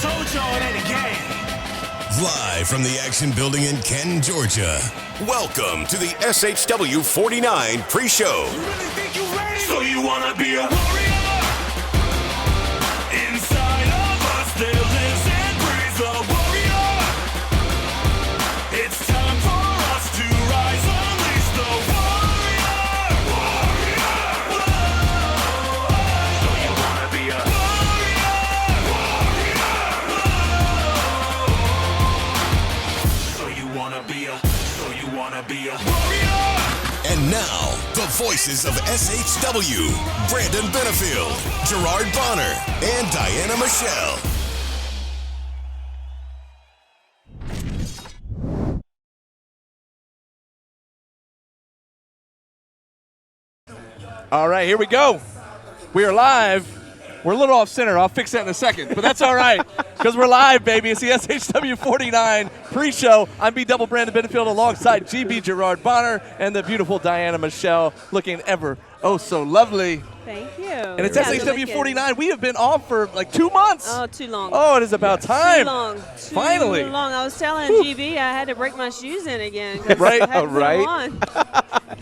told y'all it ain't a game. Live from the Action Building in Canton, Georgia. Welcome to the SHW49 pre-show. You really think you ready? So you wanna be a warrior? Inside of us there lives and breathes a warrior. It's time for us to rise, unleash the warrior. Warrior. Whoa. So you wanna be a be a warrior. And now, the voices of SHW, Brandon Benefield, Gerard Bonner, and Diana Michelle. All right, here we go. We are live. We're a little off center. I'll fix that in a second, but that's all right because we're live, baby. It's the SHW49 pre-show. I'm B-Double Brandon Benefield alongside GB Gerard Bonner and the beautiful Diana Michelle, looking ever so lovely. Thank you. And it's SHW49. We have been off for like 2 months. Oh, too long. Oh, it is about time. Too long. Finally. Too long. I was telling GB I had to break my shoes in again. Right. I hadn't put them on.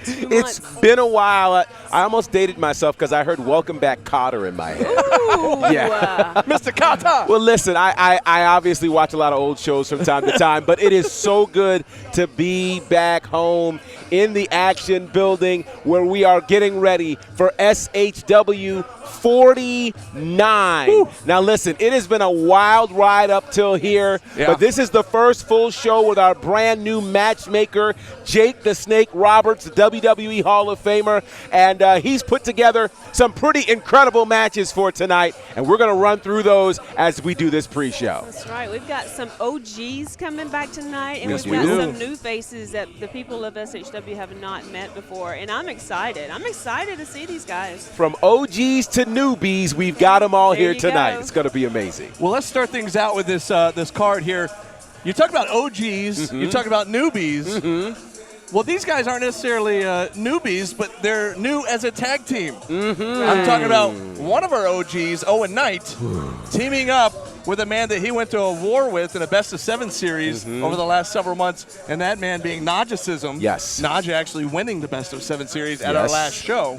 It's been a while. I almost dated myself because I heard Welcome Back Cotter in my head. Ooh. Yeah. Mr. Kata. Well, listen, I obviously watch a lot of old shows from time to time, but it is so good to be back home in the Action Building where we are getting ready for SHW 49. Woo. Now listen, it has been a wild ride up till here, but this is the first full show with our brand new matchmaker, Jake the Snake Roberts, the WWE Hall of Famer, and he's put together some pretty incredible matches for tonight, and we're going to run through those as we do this pre-show. That's right. We've got some OGs coming back tonight, and Yes, we've got we do. some new faces that the people of SHW have not met before, and I'm excited. I'm excited to see these guys. From OGs to newbies, we've got them all There here you tonight. go. It's going to be amazing. Well, let's start things out with this this card here. You talk about OGs. You talk about newbies. Well, these guys aren't necessarily newbies, but they're new as a tag team. I'm talking about one of our OGs, Owen Knight, teaming up with a man that he went to a war with in a best-of-7 series over the last several months, and that man being Najacism. Yes. Naja actually winning the best-of-7 series at our last show.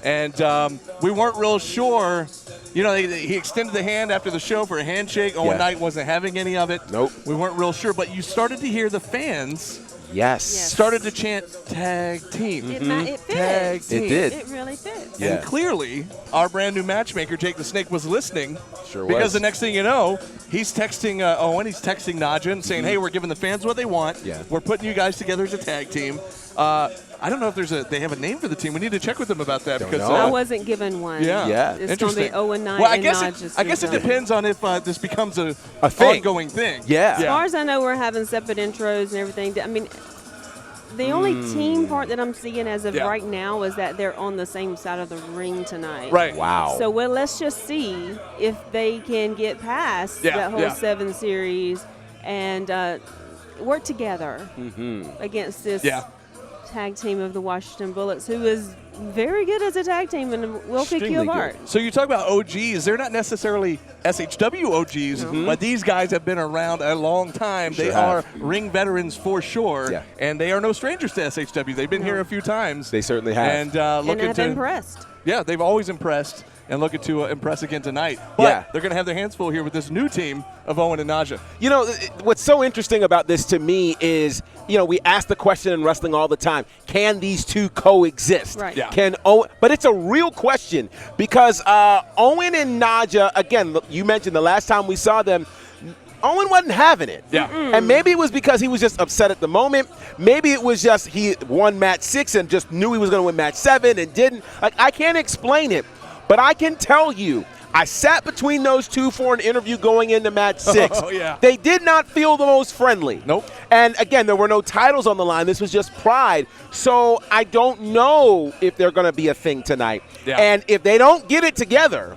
And we weren't real sure. You know, he extended the hand after the show for a handshake. Owen Knight wasn't having any of it. Nope. We weren't real sure, but you started to hear the fans Yes. started to chant tag team. It fits. Tag team. It did. It really fits. Yeah. And clearly, our brand new matchmaker, Jake the Snake, was listening. Sure Because was. the next thing you know, he's texting Owen, he's texting Naja and saying, hey, we're giving the fans what they want. Yeah. We're putting you guys together as a tag team. I don't know if they have a name for the team. We need to check with them about that. Don't because know. I wasn't given one. Yeah. It's going to Interesting. be Owen Knight Well, I and guess Naja. it depends on if this becomes a thing. ongoing thing. Yeah. As far as I know, we're having separate intros and everything. I mean, the only team part that I'm seeing as of right now is that they're on the same side of the ring tonight. Right. Wow. So let's just see if they can get past that whole 7 series and work together against this tag team of the Washington Bullets, who is very good as a tag team and will pick you Extremely apart. good. So you talk about OGs. They're not necessarily SHW OGs, but these guys have been around a long time. Sure they have. are ring veterans for sure, Yeah. and they are no strangers to SHW. They've been here a few times. They certainly have. And And looking have to impressed. Yeah, they've always impressed and looking to impress again tonight. But they're going to have their hands full here with this new team of Owen and Naja. You know, what's so interesting about this to me is, you know, we ask the question in wrestling all the time, can these two coexist? Right. Yeah. But it's a real question because Owen and Naja, again, you mentioned the last time we saw them, Owen wasn't having it. Yeah. And maybe it was because he was just upset at the moment. Maybe it was just he won match 6 and just knew he was going to win match 7 and didn't. Like, I can't explain it, but I can tell you, I sat between those two for an interview going into match 6. Oh, yeah. They did not feel the most friendly. Nope. And again, there were no titles on the line. This was just pride. So I don't know if they're going to be a thing tonight. Yeah. And if they don't get it together,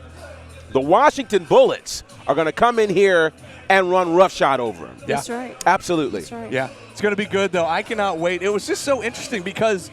the Washington Bullets are going to come in here and run roughshod over him. That's right. Absolutely. That's right. Yeah, it's going to be good, though. I cannot wait. It was just so interesting because,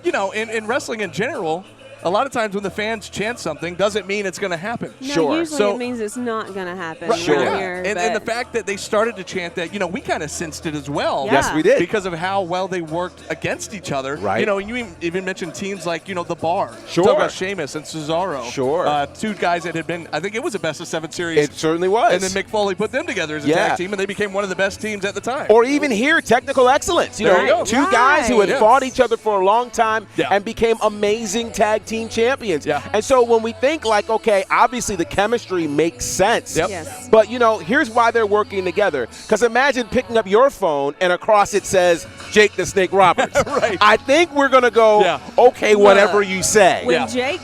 you know, in wrestling in general, a lot of times when the fans chant something, doesn't mean it's going to happen. No, Sure. usually So- it means it's not going to happen Sure. around Yeah. here. And the fact that they started to chant that, we kind of sensed it as well. Yeah. Yes, we did. Because of how well they worked against each other. Right. And you even mentioned teams like, the Bar. Sure. Talk about Sheamus and Cesaro. Sure. Two guys that had been, I think it was a best of 7 series. It certainly was. And then Mick Foley put them together as a Yeah. tag team, and they became one of the best teams at the time. Or even here, technical excellence. There you go. Two guys who had Yeah. fought each other for a long time Yeah. and became amazing tag team champions. Yeah. And so when we think like, okay, obviously the chemistry makes sense. Yep. Yes. But, here's why they're working together. Because imagine picking up your phone and across it says Jake the Snake Roberts. Right. I think we're going to go, Yeah. okay, whatever you say. When Yeah.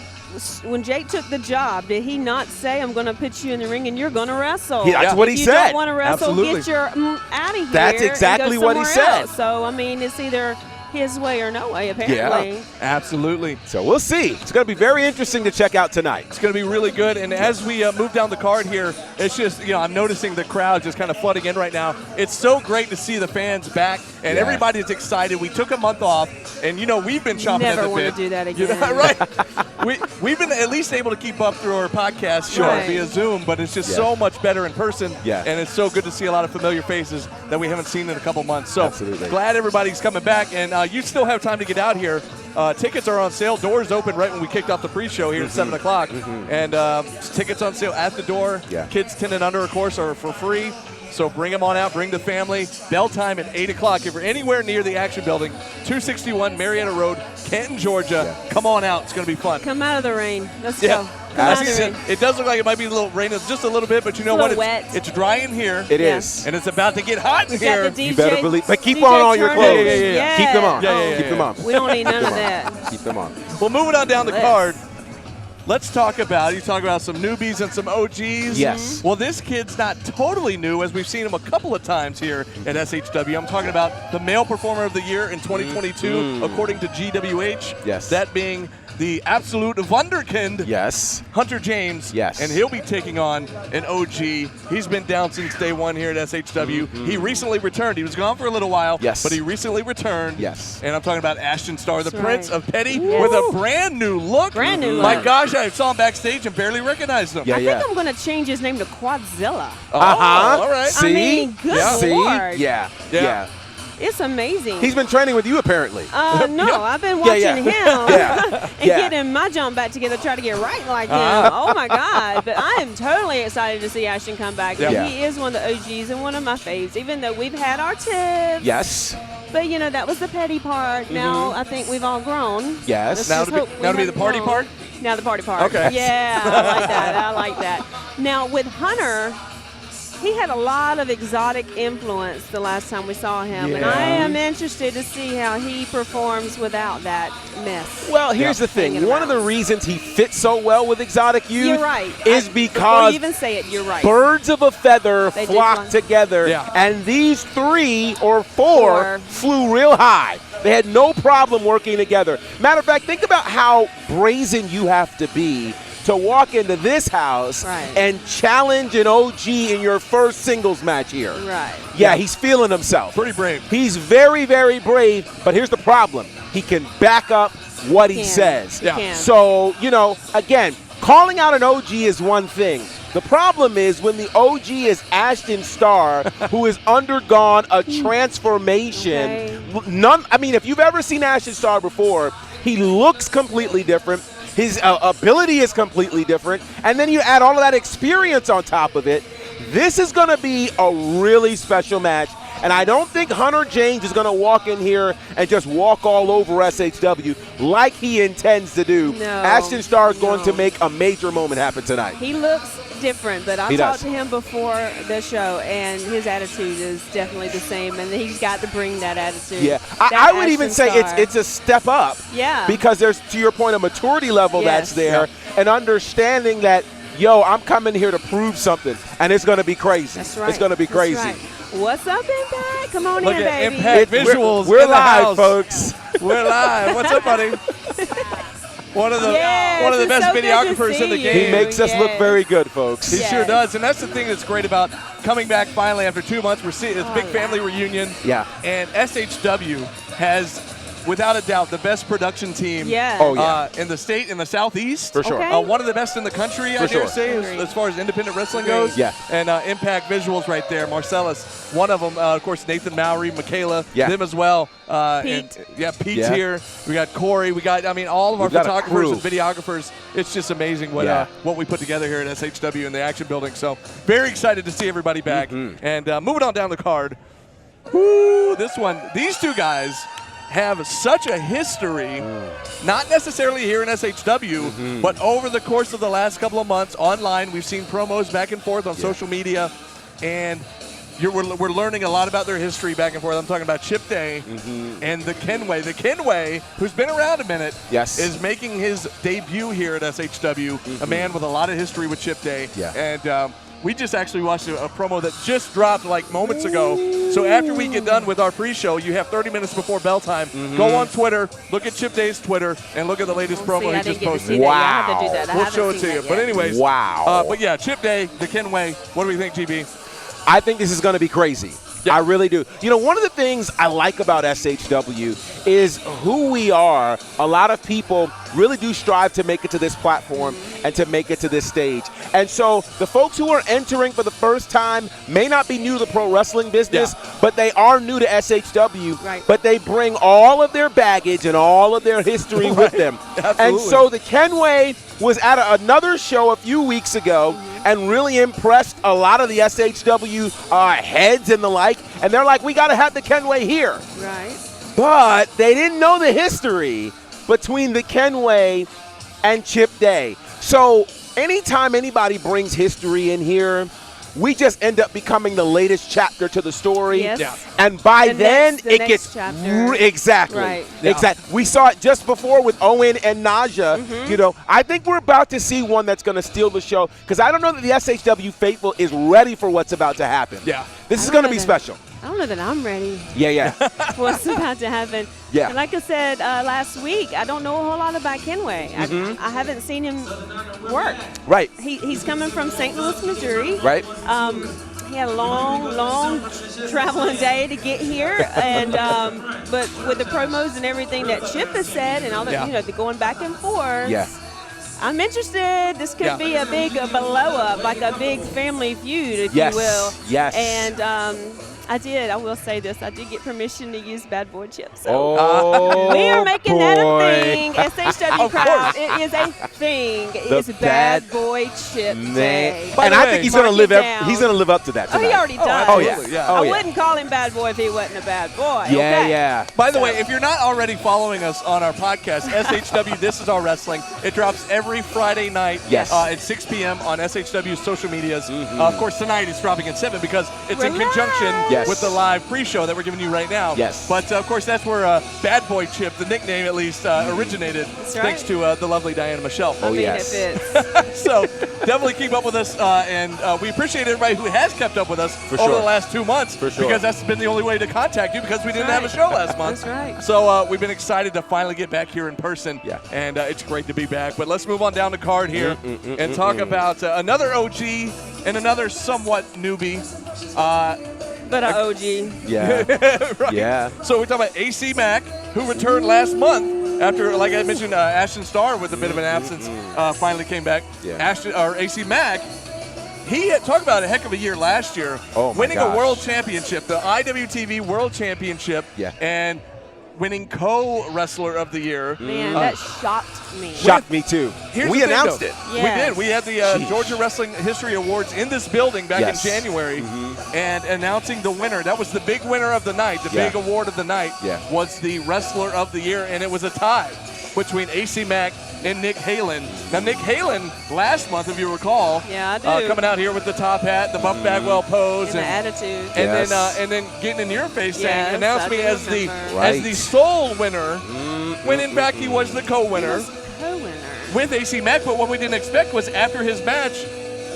When Jake took the job, did he not say, I'm going to put you in the ring and you're going to wrestle? Yeah, that's what he if you said. don't want to wrestle, Absolutely. get your out of here. That's and exactly go what he somewhere said. else. So, I mean, it's either his way or no way, apparently. Absolutely. So we'll see. It's going to be very interesting to check out tonight. It's going to be really good. And as we move down the card here, it's just, I'm noticing the crowd just kind of flooding in right now. It's so great to see the fans back, and Yeah. everybody's excited. We took a month off, and, we've been chomping Never at the want bit. to do that You know, again. right? We've been at least able to keep up through our podcast Right. via Zoom, but it's just Yeah. so much better in person. Yeah. And it's so good to see a lot of familiar faces that we haven't seen in a couple months. So Absolutely. glad everybody's coming back, and you still have time to get out here. Tickets are on sale. Doors open right when we kicked off the pre-show here at 7 o'clock. And tickets on sale at the door. Yeah. Kids 10 and under, of course, are for free. So bring them on out. Bring the family. Bell time at 8 o'clock. If you're anywhere near the Action Building, 261 Marietta Road, Canton, Georgia, come on out. It's going to be fun. Come out of the rain. Let's Yeah. go. Come out of the As he rain. said, it does look like it might be a little rain, just a little bit, but you know It's a what? little wet. It's dry in here, It Yeah. is. and it's about to get hot in Got here. the You better DJ believe. But keep DJ on all your Turner. clothes. Yeah. Keep them on. Yeah, yeah, yeah, Keep yeah. them on. We don't need none of that. Keep them on. Well, moving on down the Let's. card, let's talk about, you talk about some newbies and some OGs. Yes. Well, this kid's not totally new, as we've seen him a couple of times here at SHW. I'm talking about the Male Performer of the Year in 2022, according to GWH. Yes. That being the absolute wunderkind, Yes. Hunter James. Yes. And he'll be taking on an OG. He's been down since day one here at SHW. He recently returned. He was gone for a little while, Yes. but he recently returned. Yes. And I'm talking about Ashton Starr, the That's Prince right. of Petty, Yes. with a brand new look. Brand new My look. gosh, I saw him backstage and barely recognized him. Yeah, I think I'm going to change his name to Quadzilla. Oh, Uh-huh. all right. See? I mean, good Yeah. See? Lord. Yeah. Yeah. Yeah. It's amazing. He's been training with you apparently. No, Yeah. I've been Yeah, watching yeah. him Yeah. and Yeah. getting my jump back together, try to get right like him. Oh my God! But I am totally excited to see Ashton come back. Yeah. He is one of the OGs and one of my faves. Even though we've had our tips, Yes. but that was the petty part. Now I think we've all grown. Yes. Let's Now just to be- hope we now to be have the party grown. part? Now the party part. Okay. Yeah, I like that. I like that. Now with Hunter. He had a lot of exotic influence the last time we saw him, and Yeah. I am interested to see how he performs without that mess. Well, here's the thing. Hanging One of the around. reasons he fits so well with exotic youth You're right. is Before because you even say it, you're right. birds of a feather They did flock fly. together, Yeah. and these 3 or 4 flew real high. They had no problem working together. Matter of fact, think about how brazen you have to be to walk into this house Right. and challenge an OG in your first singles match here. Right. Yeah, he's feeling himself. Pretty brave. He's very, very brave, but here's the problem. He can back up what he Can. says. He can. So, again, calling out an OG is one thing. The problem is when the OG is Ashton Starr, who has undergone a transformation. Okay. If you've ever seen Ashton Starr before, he looks completely different. His ability is completely different. And then you add all of that experience on top of it. This is going to be a really special match. And I don't think Hunter James is going to walk in here and just walk all over SHW like he intends to do. No, Ashton Starr is going to no. make a major moment happen tonight. He looks different, but I He talked does. to him before the show, and his attitude is definitely the same, and he's got to bring that attitude. Yeah, That I would even Ashton say Starr. it's a step up. Yeah. Because there's, to your point, a maturity level that's Yes. there, and understanding that, I'm coming here to prove something, and it's going to be crazy. That's right. It's going to be That's crazy. right. What's up, Impact? Come on Look in, at baby. Impact visuals. We're in the live, house. folks. We're live. What's up, buddy? One of the Yes, best it's so good to videographers in the see game. He makes us look Yes. very good, folks. He Yes. sure does, and that's the thing that's great about coming back finally after 2 months. We're seeing this big family reunion. Yeah. And SHW has without a doubt, the best production team Yeah. Oh, yeah. in the state, in the Southeast. For sure. Okay. One of the best in the country, I For dare sure. say, Agreed. as far as independent wrestling Agreed. goes. Yeah. And Impact Visuals right there. Marcellus, one of them. Of course, Nathan Mowry, Michaela, Yeah. them as well. Pete. Pete's Yeah. here. We got Corey. We got, all of our We've got a photographers crew. and videographers. It's just amazing what Yeah. what we put together here at SHW in the Action Building. So very excited to see everybody back. Mm-hmm. And moving on down the card. Woo, these two guys have such a history, not necessarily here in SHW, but over the course of the last couple of months online. We've seen promos back and forth on social media, and we're learning a lot about their history back and forth. I'm talking about Chip Day and the Kenway. The Kenway, who's been around a minute, Yes. is making his debut here at SHW, a man with a lot of history with Chip Day. Yeah. And we just actually watched a promo that just dropped like moments ago. So after we get done with our pre-show, you have 30 minutes before bell time. Go on Twitter, look at Chip Day's Twitter, and look at the latest promo I he didn't just get to posted. see that. Yeah, I have to do that. I We'll haven't show it seen to you. that But yet. anyways, Wow. but yeah, Chip Day, the Kenway. What do we think, GB? I think this is going to be crazy. Yeah. I really do. One of the things I like about SHW is who we are. A lot of people really do strive to make it to this platform and to make it to this stage. And so the folks who are entering for the first time may not be new to the pro wrestling business, but they are new to SHW. Right. But they bring all of their baggage and all of their history with them. Absolutely. And so the Kenway was at another show a few weeks ago and really impressed a lot of the SHW heads and the like. And they're like, we got to have the Kenway here. Right. But they didn't know the history between the Kenway and Chip Day. So anytime anybody brings history in here, we just end up becoming the latest chapter to the story. Yes. Yeah. And by The then, next- the it next gets chapter. exactly. Right. Yeah. Exactly. We saw it just before with Owen and Naja. I think we're about to see one that's going to steal the show because I don't know that the SHW faithful is ready for what's about to happen. Yeah. This is I going to don't be know special. I don't know that I'm ready Yeah. for what's about to happen. Yeah. And like I said last week, I don't know a whole lot about Kenway. I haven't seen him work. Right. He's coming from St. Louis, Missouri. Right. He had a long traveling day to get here, and but with the promos and everything that Chip has said, and all the the going back and forth. Yeah. I'm interested. This could be a big blow up, like a big family feud, if Yes. you will. Yes. And I will say this. I did get permission to use Bad Boy Chip. So Oh, we are making that a boy. thing. SHW Of crowd. course. It is a thing. The It's Bad Boy Chip Man. Day. By And the I way, think he's going to mark live. it down. He's going to live up to that Oh, tonight. he already does. Oh yeah. Absolutely, yeah. Oh I yeah. wouldn't call him Bad Boy if he wasn't a bad boy. Yeah, okay? yeah. By the way, if you're not already following us on our podcast, SHW This Is Our Wrestling, it drops every Friday night Yes. at 6 p.m. on SHW's social medias. Of course, tonight it's dropping at 7 because it's in Relax. conjunction Yes. with the live pre-show that we're giving you right now. Yes. But, of course, that's where Bad Boy Chip, the nickname at least, originated, That's thanks right. to the lovely Diana Michelle. I mean, yes. it fits. So definitely keep up with us, and we appreciate everybody who has kept up with us over sure. the last 2 months. For sure. Because that's been the only way to contact you because we didn't That's have a show right. last month. That's right. So we've been excited to finally get back here in person. Yeah. And it's great to be back. But let's move on down the card here and talk about another OG and another somewhat newbie. But an OG. Yeah. Right. Yeah. So we're talking about AC Mack, who returned last month after, like I mentioned, Ashton Starr with a bit of an absence, finally came back. Yeah. AC Mack, he had talked about a heck of a year last year, Oh, my winning a gosh. world championship, the IWTV World Championship, Yeah. and winning co-wrestler of the year. Man, that shocked me. Shocked me too. Here's We the thing, announced though. it. We Yes. did. We had the Sheesh. Georgia Wrestling History Awards in this building back Yes. in January, and announcing the winner. That was the big winner of the night. The Yeah. big award of the night Yeah. was the Wrestler of the Year, and it was a tie between AC Mack and Nick Halen. Now, Nick Halen, last month, if you recall, Yeah, I do. coming out here with the top hat, the Buff Bagwell pose, And the attitude. and Yes. then getting in your face Yes, saying, announce I me do as the remember. Right. sole winner, when in fact he was the co-winner Co-winner. with AC Mack. But what we didn't expect was after his match,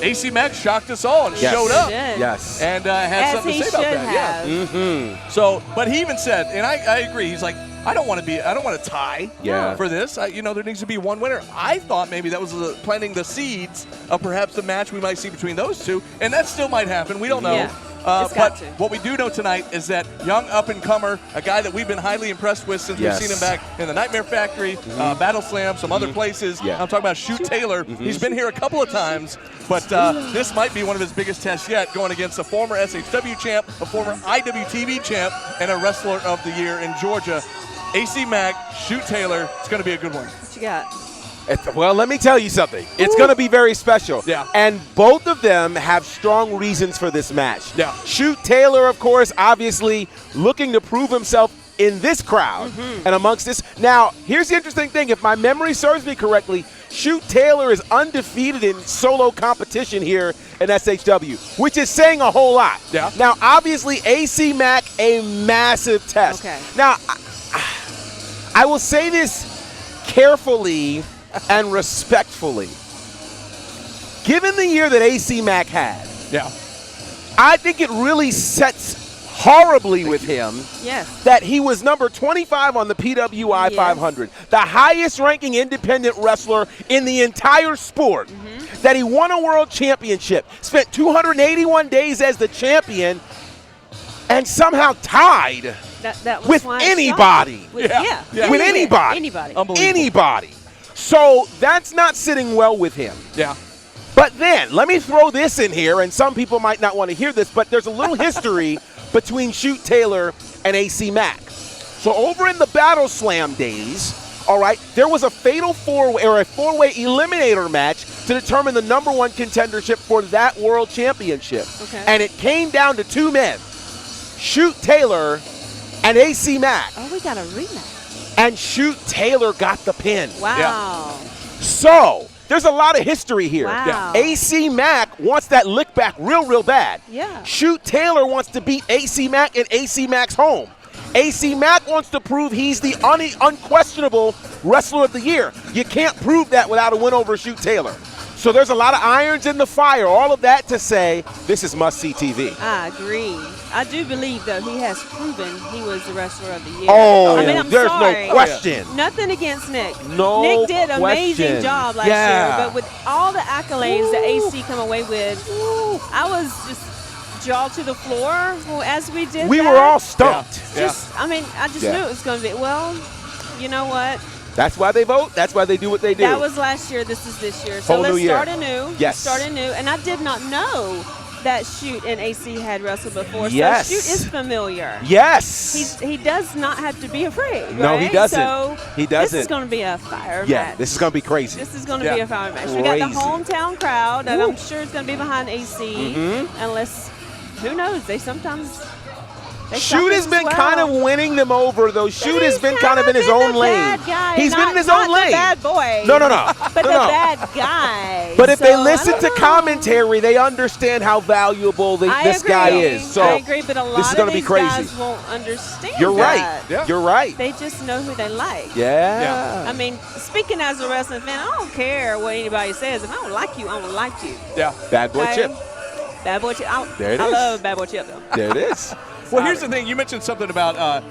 AC Mack shocked us all and Yes. showed up He did. Yes. and had As something he to should say about that. have. Yeah. So, but he even said, and I agree. He's like, I don't want to tie Yeah. for this. There needs to be one winner. I thought maybe that was planting the seeds of perhaps the match we might see between those two, and that still might happen. We don't know. Yeah. But what we do know tonight is that young up-and-comer, a guy that we've been highly impressed with since we've seen him back in the Nightmare Factory, Battle Slam, some other places. I'm talking about Shoot Taylor. He's been here a couple of times, but this might be one of his biggest tests yet, going against a former SHW champ, a former IWTV champ, and a Wrestler of the Year in Georgia. AC Mack, Shoot Taylor. It's going to be a good one. What you got? Well, let me tell you something. It's going to be very special. Yeah. And both of them have strong reasons for this match. Yeah. Shoot Taylor, of course, obviously looking to prove himself in this crowd and amongst this. Now, here's the interesting thing. If my memory serves me correctly, Shoot Taylor is undefeated in solo competition here in SHW, which is saying a whole lot. Yeah. Now, obviously, AC Mack, a massive test. Okay. Now, I will say this carefully and respectfully. Given the year that AC Mack had, I think it really sets horribly with him that he was number 25 on the PWI 500, the highest ranking independent wrestler in the entire sport, that he won a world championship, spent 281 days as the champion, and somehow tied with anybody. With anybody. Anybody. So that's not sitting well with him. Yeah. But then, let me throw this in here, and some people might not want to hear this, but there's a little history between Shoot Taylor and AC Mack. So over in the Battle Slam days, all right, there was a fatal four-way or a four-way eliminator match to determine the #1 contendership for that world championship. Okay. And it came down to two men, Shoot Taylor and AC Mack. Oh, we got a rematch. And Shoot Taylor got the pin. Wow. So there's a lot of history here. Wow. AC Mack wants that lick back real bad. Yeah. Shoot Taylor wants to beat AC Mack in AC Mack's home. AC Mack wants to prove he's the unquestionable Wrestler of the Year. You can't prove that without a win over Shoot Taylor. So there's a lot of irons in the fire. All of that to say, this is must-see TV. I agree. I do believe, though, he has proven he was the Wrestler of the Year. Oh, I mean, I'm there's sorry. no question. Nothing against Nick. No Nick did an amazing question. job last year, but with all the accolades that AC come away with, I was just jaw to the floor as we did We that. were all stumped. I mean, I just knew it was going to be, well, you know what? That's why they vote. That's why they do what they do. That was last year. This is this year. So Whole let's new year. start anew. Yes. Start anew. And I did not know that Shoot and AC had wrestled before. Yes. So Shoot is familiar. Yes. He does not have to be afraid. No, right? he doesn't. So He doesn't. This is going to be a fire Yeah, match. this is going to be crazy. This is going to be a fire match. We got the hometown crowd, and I'm sure it's going to be behind AC. Unless, who knows? They sometimes. Shoot has been kind of winning them over, though. Shoot has been kind of in his own lane. He's been in his own lane. Not the bad boy. No. But the bad guy. But if So, they listen I to don't know. commentary, they understand how valuable this guy is. So I agree, but a lot this is of gonna be these crazy. guys won't understand You're that. right. You're right. They just know who they like. Yeah. I mean, speaking as a wrestling fan, I don't care what anybody says. If I don't like you, I don't like you. Yeah. Bad boy Okay? Chip. Bad boy Chip. There it I is. love Bad boy Chip, though. There it is. Well, here's the thing. You mentioned something about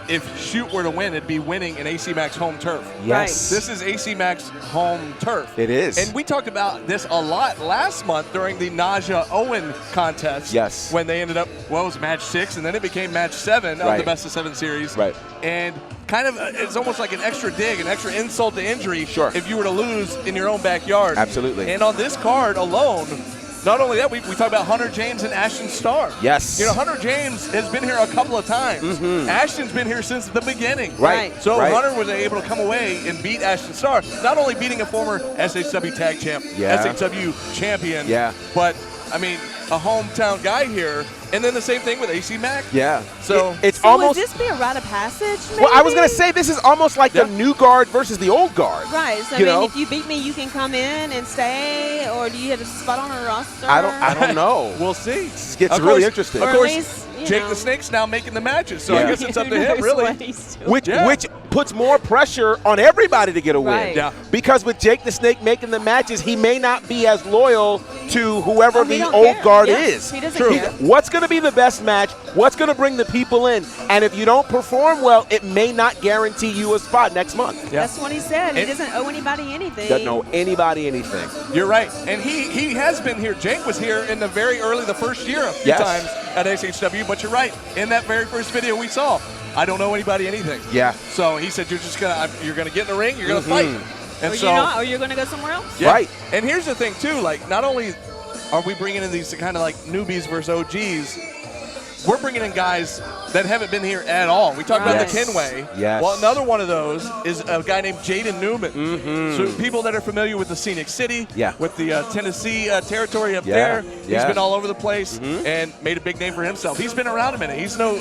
if Shoot were to win, it'd be winning in AC Mack's home turf. Yes. This is AC Mack's home turf. It is. And we talked about this a lot last month during the Naja Owen contest. Yes. When they ended up, well, it was match 6, and then it became match 7 of the best of 7 series. Right. And kind of, it's almost like an extra dig, an extra insult to injury Sure. if you were to lose in your own backyard. Absolutely. And on this card alone, not only that, we talk about Hunter James and Ashton Starr. Yes. You know, Hunter James has been here a couple of times. Ashton's been here since the beginning. Right. So Right. Hunter was able to come away and beat Ashton Starr, not only beating a former SHW tag champ, SHW champion, but, I mean, a hometown guy here. And then the same thing with AC Mack. Yeah. So it's So almost. would this be a rite of passage, maybe? Well, I was going to say this is almost like the new guard versus the old guard. Right. So, You I mean, know? if you beat me, you can come in and stay, or do you have a spot on a roster? I don't know. We'll see. It gets Of really course- interesting. Of Or at course, least, you Jake know. the Snake's now making the matches, so Yeah. I guess it's up to Who him, knows really. what he's doing. Which puts more pressure on everybody to get a win. Right. Yeah. Because with Jake the Snake making the matches, he may not be as loyal to whoever He the don't old care. guard Yeah, is. he doesn't care. What's going to be the best match? What's going to bring the people in? And if you don't perform well, it may not guarantee you a spot next month. Yeah. That's what he said. He And- doesn't owe anybody anything. Doesn't know anybody anything. You're right. And he has been here. Jake was here in the very early, the first year a few Yes. times. at SHW, but you're right. In that very first video we saw, I don't know anybody anything. Yeah. So he said, you're gonna get in the ring, you're gonna fight. And or you're gonna go somewhere else. Yeah. Right. And here's the thing too, like not only are we bringing in these kind of like newbies versus OGs, we're bringing in guys that haven't been here at all. We talked about the Kenway. Yes. Well, another one of those is a guy named Jaden Newman. So people that are familiar with the Scenic City, with the Tennessee territory up there, he's been all over the place and made a big name for himself. He's been around a minute. He's no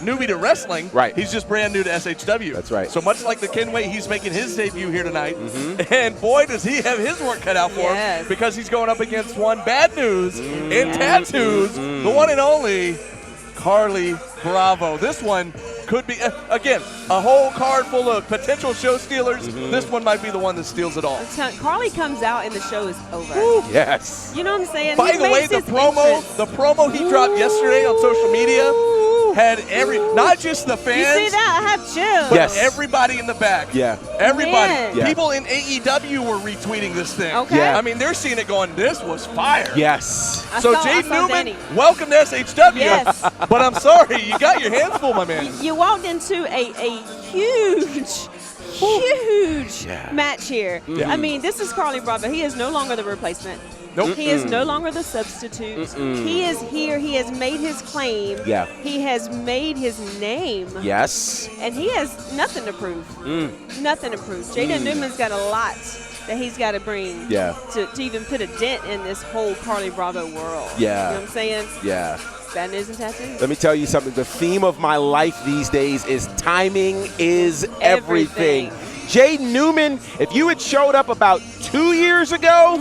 newbie to wrestling. Right. He's just brand new to SHW. That's right. So much like the Kenway, he's making his debut here tonight. And boy, does he have his work cut out for him, because he's going up against one bad news in tattoos, the one and only Carly Bravo. This one could be, again, a whole card full of potential show stealers. This one might be the one that steals it all. Carly comes out and the show is over. Yes. You know what I'm saying? By the way, the promo he dropped yesterday on social media had not just the fans. You see that? I have chills. But everybody in the back. Yeah. Everybody. Yeah. People in AEW were retweeting this thing. Okay. Yeah. I mean, they're seeing it going, this was fire. Yes. So Jade Newman, welcome to SHW. Yes. But I'm sorry, you got your hands full, my man. You walked into a huge match here. I mean, this is Carly Bravo. He is no longer the replacement. Nope. He is no longer the substitute. He is here. He has made his claim. Yeah. He has made his name. Yes. And he has nothing to prove. Nothing to prove. Jaden Newman's got a lot that he's got to bring to even put a dent in this whole Carly Bravo world. Yeah. You know what I'm saying? Yeah. Bad news and tattoos. Let me tell you something. The theme of my life these days is timing is everything. Jaden Newman, if you had showed up about 2 years ago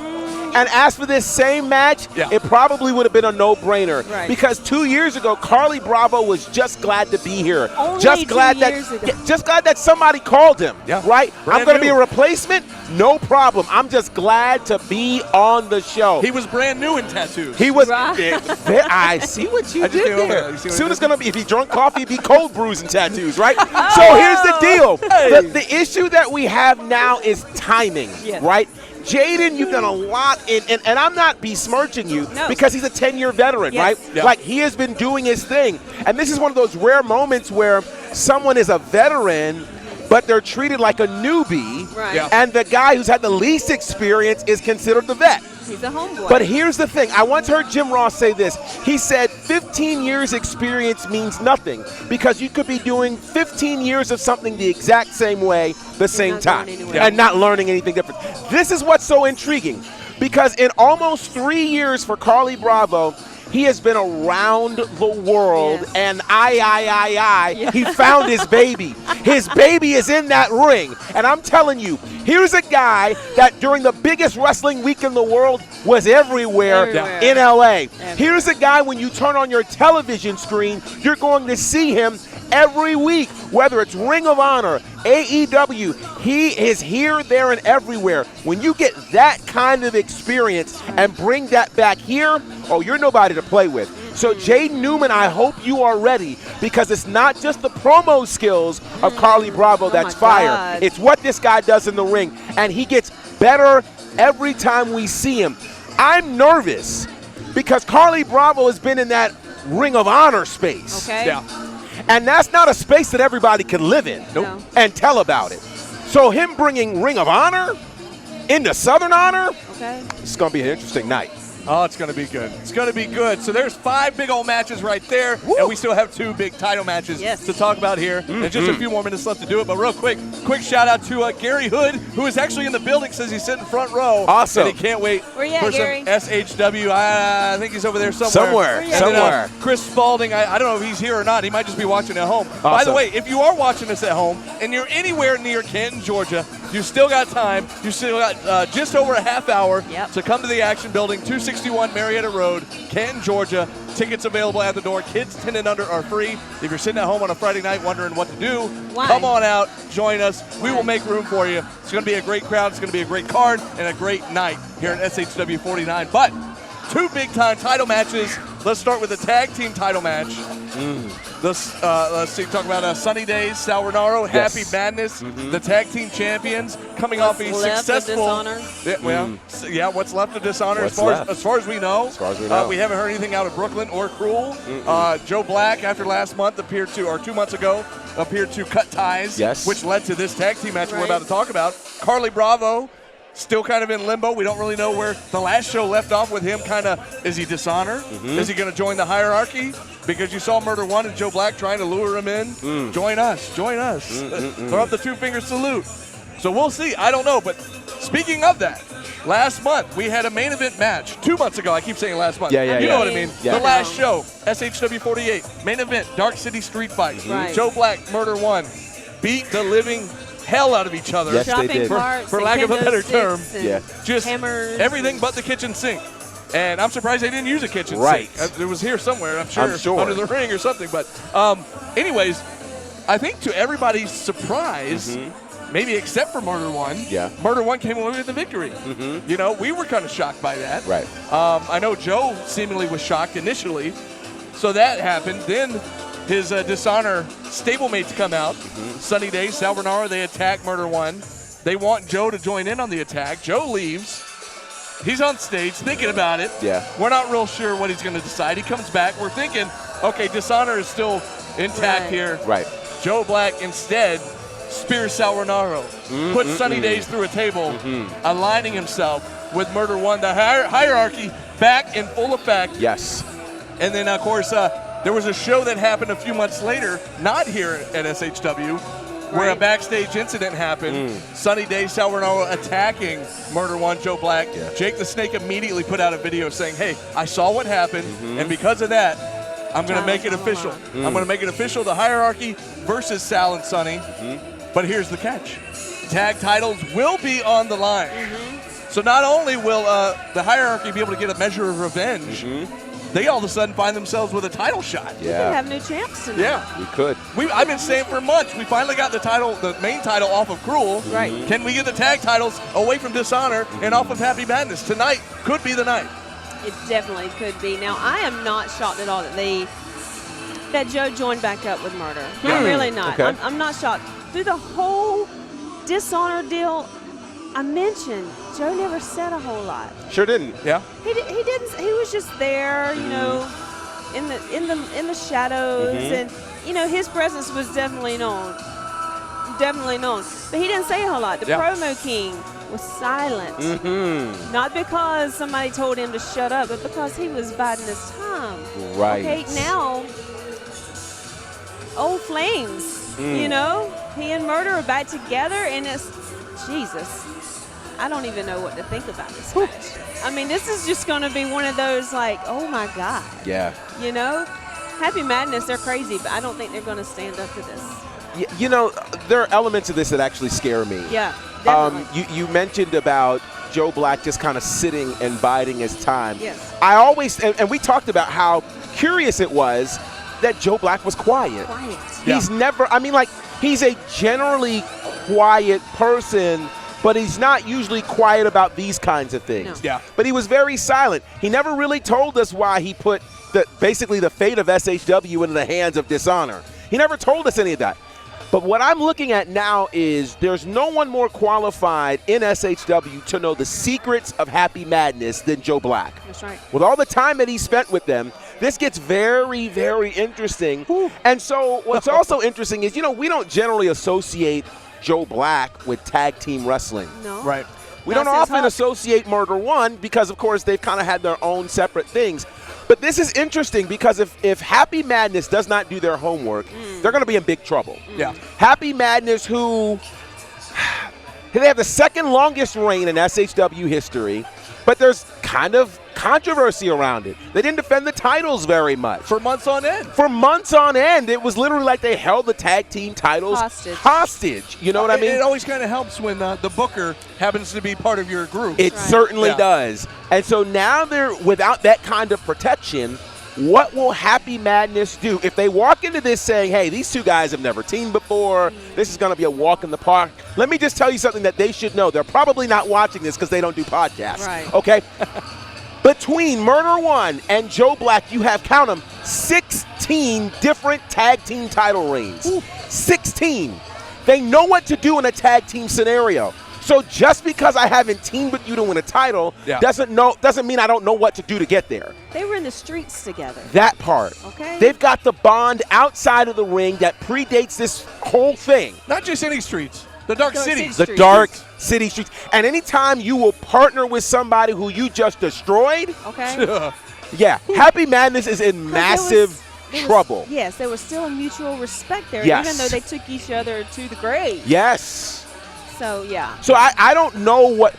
and asked for this same match, it probably would have been a no-brainer. Right. Because 2 years ago, Carly Bravo was just glad to be here. Only just glad 2 years ago. just glad that somebody called him. Right? I'm going to be a replacement? No problem. I'm just glad to be on the show. He was brand new in tattoos. He was. I see what you did there. Soon it's gonna be, if he drunk coffee, it'd be cold brews and tattoos, right? So here's the deal. The issue that we have now is timing, right? Jaden, you've done a lot, and I'm not besmirching you because he's a 10-year veteran, right? Like, he has been doing his thing. And this is one of those rare moments where someone is a veteran, but they're treated like a newbie, and the guy who's had the least experience is considered the vet. He's a homeboy. But here's the thing. I once heard Jim Ross say this. He said 15 years experience means nothing because you could be doing 15 years of something the exact same way, the same time, and not learning anything different. This is what's so intriguing because in almost 3 years for Carly Bravo, he has been around the world, and he found his baby. His baby is in that ring. And I'm telling you, here's a guy that during the biggest wrestling week in the world was everywhere. In LA. Here's a guy when you turn on your television screen, you're going to see him every week, whether it's Ring of Honor, AEW, he is here, there, and everywhere. When you get that kind of experience and bring that back here, oh, you're nobody to play with. So, Jaden Newman, I hope you are ready because it's not just the promo skills of Carly Bravo that's fire. It's what this guy does in the ring, and he gets better every time we see him. I'm nervous because Carly Bravo has been in that Ring of Honor space. And that's not a space that everybody can live in and tell about it. So him bringing Ring of Honor into Southern Honor, it's going to be an interesting night. Oh, it's going to be good. It's going to be good. So there's 5 big old matches right there, and we still have 2 big title matches to talk about here. And just a few more minutes left to do it. But real quick shout out to Gary Hood, who is actually in the building, says he's sitting front row. Awesome. And he can't wait for some SHW. I think he's over there somewhere. Somewhere. Chris Spalding, I don't know if he's here or not. He might just be watching at home. Awesome. By the way, if you are watching this at home and you're anywhere near Canton, Georgia, you still got time. You still got just over a half hour to come to the Action Building, 261 Marietta Road, Canton, Georgia. Tickets available at the door. Kids 10 and under are free. If you're sitting at home on a Friday night wondering what to do, come on out, join us. We will make room for you. It's going to be a great crowd. It's going to be a great card and a great night here at SHW49. But 2 big-time title matches. Let's start with the tag team title match. Let's see, talk about Sunny Days, Sal Rinauro, Yes. Happy Madness, the tag team champions, coming off a successful. Dishonor? What's left of Dishonor? What's As left? far as we know. As far as we know. We haven't heard anything out of Brooklyn or Cruel. Joe Black, after last month, appeared to, or 2 months ago, appeared to cut ties, Yes. which led to this tag team match we're Right. about to talk about. Carly Bravo. Still kind of in limbo. We don't really know where the last show left off with him. Kind of, is he Dishonor? Is he going to join the hierarchy? Because you saw Murder One and Joe Black trying to lure him in. Join us. Throw up the 2-finger salute. So we'll see. I don't know. But speaking of that, last month we had a main event match. 2 months ago. I keep saying last month. Yeah. You know what I mean. Yeah. The last show, SHW48, main event, Dark City Street Fight. Right. Joe Black, Murder One, beat the living hell out of each other. Yes, they Shopping did. carts For and lack of a kendo better sticks term. and Yeah. Just hammers. everything but the kitchen sink. And I'm surprised they didn't use a kitchen Right. sink. It was here somewhere, I'm sure, I'm sure. under the ring or something. But anyways, I think to everybody's surprise, maybe except for Murder One, Yeah. Murder One came away with the victory. You know, we were kind of shocked by that. Right. I know Joe seemingly was shocked initially. So that happened. Then his Dishonor stablemates come out. Sunny Day, Sal Rinauro, they attack Murder One. They want Joe to join in on the attack. Joe leaves. He's on stage thinking about it. Yeah. We're not real sure what he's going to decide. He comes back. We're thinking, okay, Dishonor is still intact Right. here. Right. Joe Black instead spears Sal Rinauro, puts Sunny Days through a table, aligning himself with Murder One. The hierarchy back in full effect. Yes. And then, of course, there was a show that happened a few months later, not here at SHW, where a Right. backstage incident happened. Sunny Day, Sal Rinauro attacking Murder One, Joe Black. Yeah. Jake the Snake immediately put out a video saying, hey, I saw what happened, and because of that, I'm going to make it official. I'm going to make it official, the hierarchy versus Sal and Sunny. But here's the catch. Tag titles will be on the line. So not only will the hierarchy be able to get a measure of revenge, they all of a sudden find themselves with a title shot. We Yeah. have new champs tonight. Yeah. We could. I've been saying for months, we finally got the title, the main title off of Cruel. Right. Can we get the tag titles away from Dishonor and off of Happy Madness? Tonight could be the night. It definitely could be. Now, I am not shocked at all that Joe joined back up with Murder. I'm really not. Okay. I'm not shocked. Through the whole Dishonor deal, I mentioned Joe never said a whole lot. Sure didn't. Yeah. He didn't. He was just there, you know, in the shadows, and you know his presence was definitely known. But he didn't say a whole lot. The Yeah. promo king was silent, not because somebody told him to shut up, but because he was biding his time. Right. Okay, now old flames. You know, he and Murder are back together, and it's Jesus. I don't even know what to think about this match. I mean, this is just going to be one of those like, oh my God. Yeah. You know, Happy Madness, they're crazy, but I don't think they're going to stand up to this. You know, there are elements of this that actually scare me. Yeah, definitely. You mentioned about Joe Black just kind of sitting and biding his time. Yes. I always, and we talked about how curious it was that Joe Black was quiet. Quiet. He's never, I mean, like, he's a generally quiet person, but he's not usually quiet about these kinds of things. No. Yeah. But he was very silent. He never really told us why he put basically the fate of SHW into the hands of Dishonor. He never told us any of that. But what I'm looking at now is there's no one more qualified in SHW to know the secrets of Happy Madness than Joe Black. That's right. With all the time that he spent with them, this gets very, very interesting. And so what's also interesting is, you know, we don't generally associate Joe Black with tag team wrestling. No. Right. We don't That's his often hook. associate Murder One because, of course, they've kind of had their own separate things. But this is interesting because if Happy Madness does not do their homework, they're going to be in big trouble. Yeah. Happy Madness, who they have the second longest reign in SHW history, but there's kind of controversy around it. They didn't defend the titles very much. For months on end. For months on end, it was literally like they held the tag team titles hostage. You know what I mean? It always kind of helps when the booker happens to be part of your group. It Right. certainly Yeah. does. And so now they're without that kind of protection. What will Happy Madness do if they walk into this saying, hey, these two guys have never teamed before, this is going to be a walk in the park? Let me just tell you something that they should know. They're probably not watching this because they don't do podcasts. Right. Okay? Between Murder One and Joe Black, you have, count them, 16 16 different tag team title reigns. 16. They know what to do in a tag team scenario. So just because I haven't teamed with you to win a title doesn't mean I don't know what to do to get there. They were in the streets together. That part. Okay. They've got the bond outside of the ring that predates this whole thing. Not just any streets. The Dark City. The Dark City streets. And anytime you will partner with somebody who you just destroyed, okay. yeah, Happy Madness is in massive trouble. Yes, there was still a mutual respect there, Yes. even though they took each other to the grave. Yes. So, yeah. So I don't know what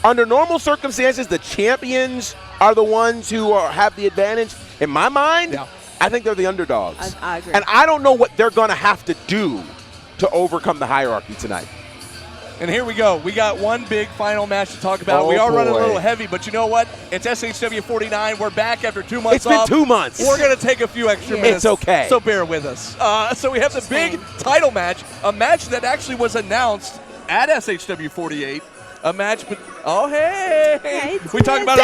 under normal circumstances, the champions are the ones who have the advantage. In my mind, I think they're the underdogs. I agree. And I don't know what they're going to have to do to overcome the hierarchy tonight. And here we go. We got one big final match to talk about. Oh, we are running a boy. little heavy, but you know what? It's SHW49. We're back after 2 months It's been off. 2 months. We're going to take a few extra minutes. It's okay. So bear with us. So we have the big title match, a match that actually was announced at SHW48. A match, but hey! We talked about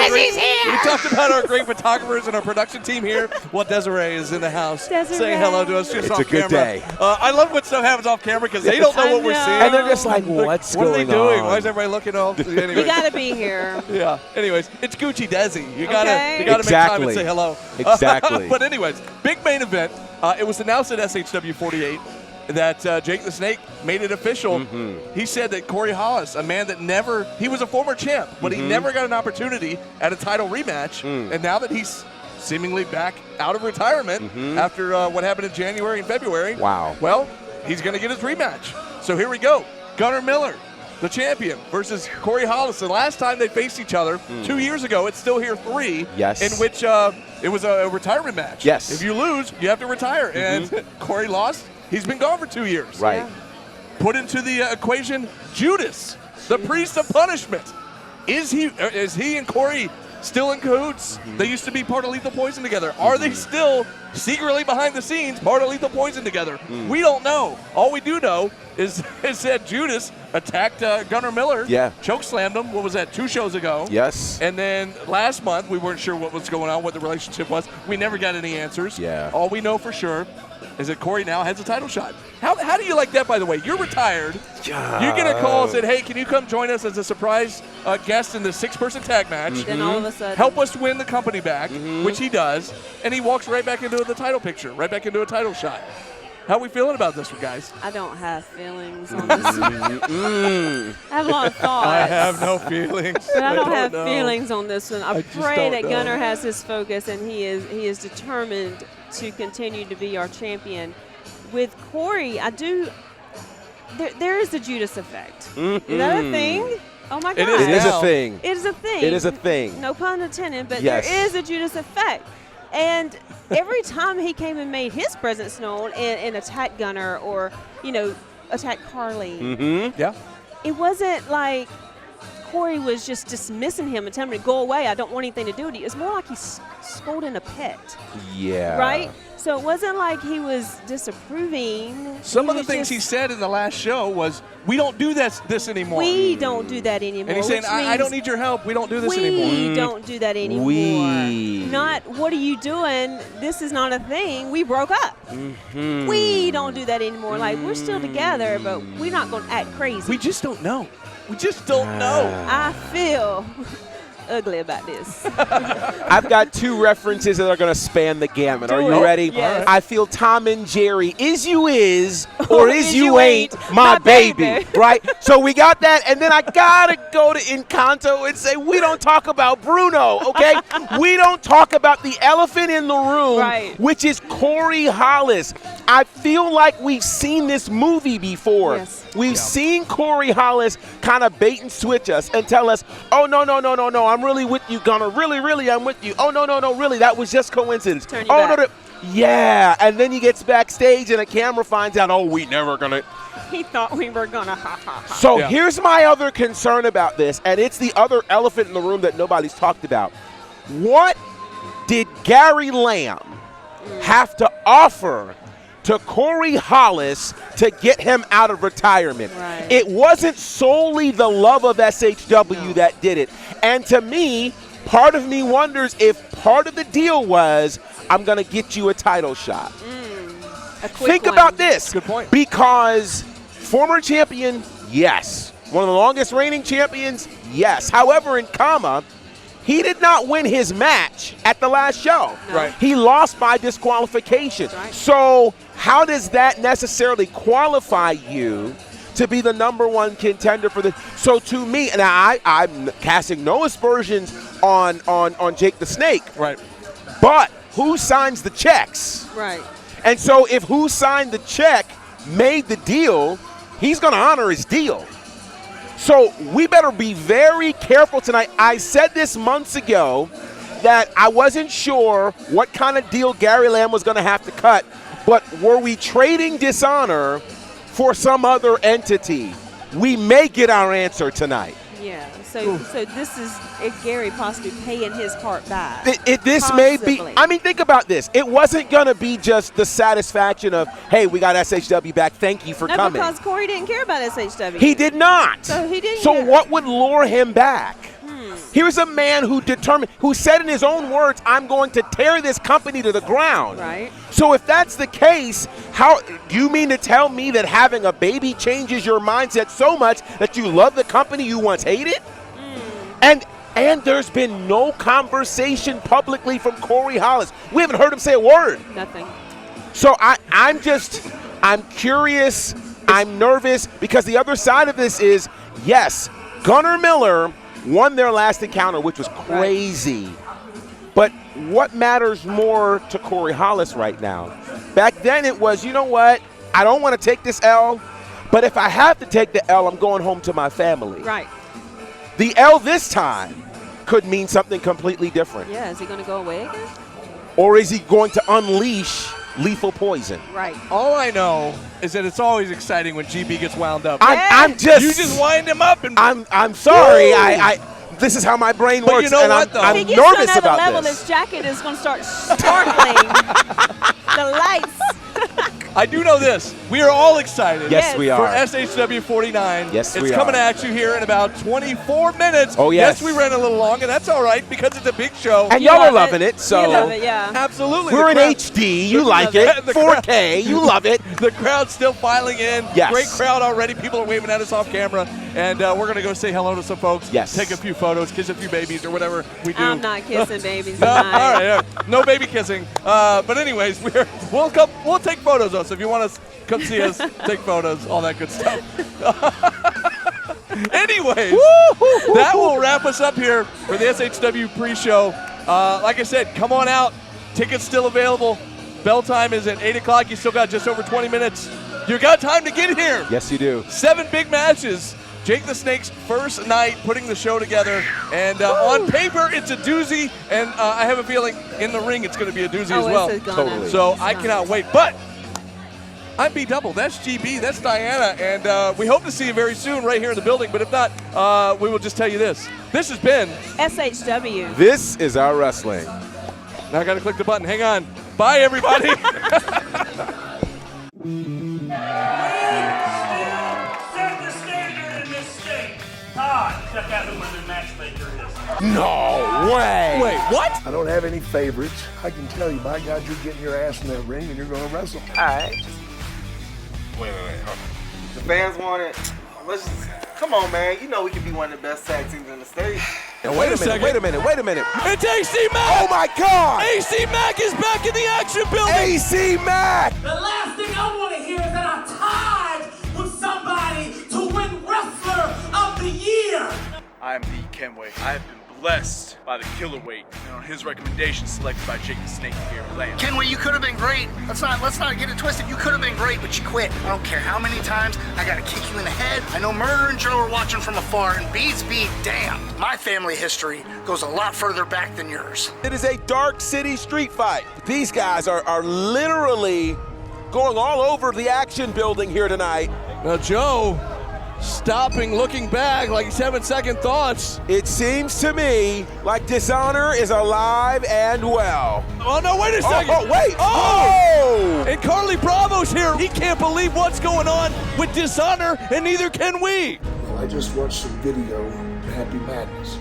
our great photographers and our production team here. Well, Desiree is in the house saying hello to us just It's off a good camera. day. I love when stuff happens off camera because they don't know what we're seeing. And they're just like, what's what going are they doing? on? Why is everybody looking all? Anyway. You got to be here. Yeah. Anyways, it's Gucci Desi. You gotta Exactly. make time and say hello. Exactly. But anyways, big main event. It was announced at SHW48 that Jake the Snake made it official. He said that Corey Hollis, a man that he was a former champ, but he never got an opportunity at a title rematch. And now that he's seemingly back out of retirement after what happened in January and February, well, he's going to get his rematch. So here we go. Gunnar Miller, the champion, versus Corey Hollis. The last time they faced each other 2 years ago, it's still here 3, in which it was a retirement match. Yes. If you lose, you have to retire. And Corey lost. He's been gone for 2 years. Right. Yeah. Put into the equation Judas, the priest of punishment. Is he and Corey still in cahoots? They used to be part of Lethal Poison together. Are they still secretly behind the scenes part of Lethal Poison together? We don't know. All we do know is that Judas attacked Gunnar Miller. Yeah. Chokeslammed him. What was that? 2 shows ago. Yes. And then last month we weren't sure what was going on, what the relationship was. We never got any answers. Yeah. All we know for sure is that Corey now has a title shot. How do you like that, by the way? You're retired. You get a call and said, hey, can you come join us as a surprise guest in the 6-person tag match? Then all of a sudden. Help us win the company back, which he does. And he walks right back into the title picture, right back into a title shot. How are we feeling about this one, guys? I don't have feelings on this one. I have a lot of thoughts. I have no feelings. But I don't have know. feelings on this one. I just pray don't that know. Gunnar has his focus and he is determined to continue to be our champion. With Corey, there is the Judas effect. Is that a thing? Oh my God. It is a thing. It is a thing. It is a thing. No pun intended, but Yes. there is a Judas effect. And every time he came and made his presence known and attacked Gunnar or, attacked Carly, Yeah. it wasn't like Corey was just dismissing him and telling him to go away. I don't want anything to do with you. It's more like he's scolding a pet. Yeah. Right? So it wasn't like he was disapproving. Some of the was things he just, said in the last show was, we don't do this anymore. We don't do that anymore. And he's saying, which I don't means need your help. We don't do this we anymore. don't do that anymore. We. Not, what are you doing? This is not a thing. We broke up. We don't do that anymore. Like, we're still together, but we're not going to act crazy. We just don't know. We just don't know. I feel ugly about this. I've got 2 references that are going to span the gamut. Do Are you it. ready? Yes. I feel Tom and Jerry. Is you is or is Is you you ain't ain't my my baby. baby. Right? So we got that. And then I got to go to Encanto and say, we don't talk about Bruno, okay? We don't talk about the elephant in the room, Right. which is Corey Hollis. I feel like we've seen this movie before. Yes. We've seen Corey Hollis kind of bait and switch us and tell us, oh, no, I'm really with you, Gunnar. Really, I'm with you. Oh, no, really, that was just coincidence. Turn you Oh, back. no. Yeah, and then he gets backstage and a camera finds out, oh, we never gonna. He thought we were going to ha. So Yeah. here's my other concern about this, and it's the other elephant in the room that nobody's talked about. What did Gary Lamb have to offer to Corey Hollis to get him out of retirement? Right. It wasn't solely the love of SHW that did it. And to me, part of me wonders if part of the deal was, I'm going to get you a title shot. A quick Think one. about this. Good point. Because former champion, yes. One of the longest reigning champions, yes. However, in comma, he did not win his match at the last show. No. Right. He lost by disqualification. Right. So how does that necessarily qualify you to be the #1 contender for the? So to me, and I'm casting no aspersions on Jake the Snake. Right. But who signs the checks? Right. And so if who signed the check made the deal, he's going to honor his deal. So we better be very careful tonight. I said this months ago that I wasn't sure what kind of deal Gary Lamb was going to have to cut, but were we trading Dishonor for some other entity? We may get our answer tonight. Yeah. So this is Gary possibly paying his part back. This may be. Possibly. I mean, think about this. It wasn't going to be just the satisfaction of, hey, we got SHW back. Thank you for No, coming. because Corey didn't care about SHW. He did not. So he didn't So care. what would lure him back? Here's a man who said in his own words, I'm going to tear this company to the ground. Right. So if that's the case, how do you mean to tell me that having a baby changes your mindset so much that you love the company you once hated? And there's been no conversation publicly from Corey Hollis. We haven't heard him say a word. Nothing. So I'm curious, I'm nervous, because the other side of this is, yes, Gunnar Miller won their last encounter, which was crazy. But what matters more to Corey Hollis right now? Back then it was, you know what, I don't want to take this L, but if I have to take the L, I'm going home to my family. Right. The L this time could mean something completely different. Yeah. Is he going to go away again? Or is he going to unleash lethal poison? Right. All I know is that it's always exciting when GB gets wound up. I'm just. You just wind him up and I'm sorry. I this is how my brain But works, you know and what, though? I'm If he gets nervous to another about level, this. his jacket is going to start sparkling. The lights. I do know this. We are all excited. Yes, we For are. SHW49. Yes, it's we coming are. at you here in about 24 minutes. Oh, yes. We ran a little long, and that's all right because it's a big show. And You y'all are love loving it, You so love it, yeah. Absolutely. we're in The crowd- HD. You like it. the crowd- 4K. You love it. The crowd's still filing in. Yes. Great crowd already. People are waving at us off camera. And we're going to go say hello to some folks. Yes. Take a few photos, kiss a few babies, or whatever we do. I'm not kissing babies No, tonight. all right, yeah. No baby kissing. But anyways, we'll take photos though. So if you want to come see us, take photos, all that good stuff. Anyways, that will wrap us up here for the SHW pre-show. Like I said, come on out. Tickets still available. Bell time is at 8 o'clock. You still got just over 20 minutes. You got time to get here. Yes, you do. 7 big matches. Jake the Snake's first night putting the show together. And on paper, it's a doozy. And I have a feeling in the ring, it's going to be a doozy as well. It's gonna. Totally. So It's I gonna. cannot wait. But I'm B Double. That's GB. That's Diana. And we hope to see you very soon right here in the building. But if not, we will just tell you this. This has been. SHW. This is our wrestling. Now I got to click the button. Hang on. Bye, everybody. Set the standard in this state. Todd, check out who my new matchmaker is. No way. Wait, what? I don't have any favorites. I can tell you, by God, you're getting your ass in that ring and you're going to wrestle. All right. Wait. The fans want it. Let's just, come on, man. You know we can be one of the best tag teams in the state. Now, wait a minute. It's AC Mack. Oh my God. AC Mack is back in the action building. AC Mack. The last thing I want to hear is that I'm tied with somebody to win Wrestler of the Year. I am the Kenway. I have been blessed by the killer weight and on his recommendation selected by Jake the Snake here in Atlanta. Kenway, you could have been great. Let's not get it twisted. You could have been great, but you quit. I don't care how many times I gotta kick you in the head. I know Murder and Joe are watching from afar, and beats be damn. My family history goes a lot further back than yours. It is a Dark City street fight. These guys are literally going all over the action building here tonight. Now, Joe, stopping, looking back like he's having second thoughts. It seems to me like Dishonor is alive and well. Oh, no, wait a second. Oh, wait. Oh! And Carly Bravo's here. He can't believe what's going on with Dishonor, and neither can we. Well, I just watched some video of Happy Madness,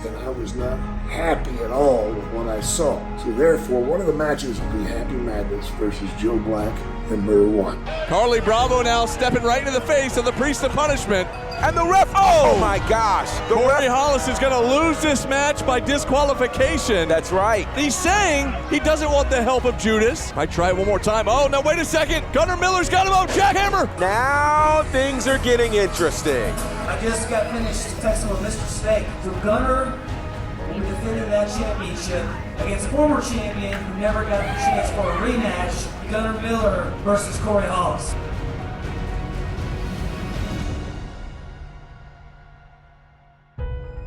and I was not happy at all with what I saw. So therefore, one of the matches will be Happy Madness versus Joe Black and Murder One. Carly Bravo now stepping right into the face of the Priest of Punishment. And the ref, oh my gosh. Corey Hollis is going to lose this match by disqualification. That's right. He's saying he doesn't want the help of Judas. Might try it one more time. Oh, no, wait a second. Gunnar Miller's got him out. Jackhammer. Now things are getting interesting. I just got finished texting with Mr. Snake. So Gunnar will be defending that championship against former champion who never got the chance for a rematch, Gunnar Miller versus Corey Hollis.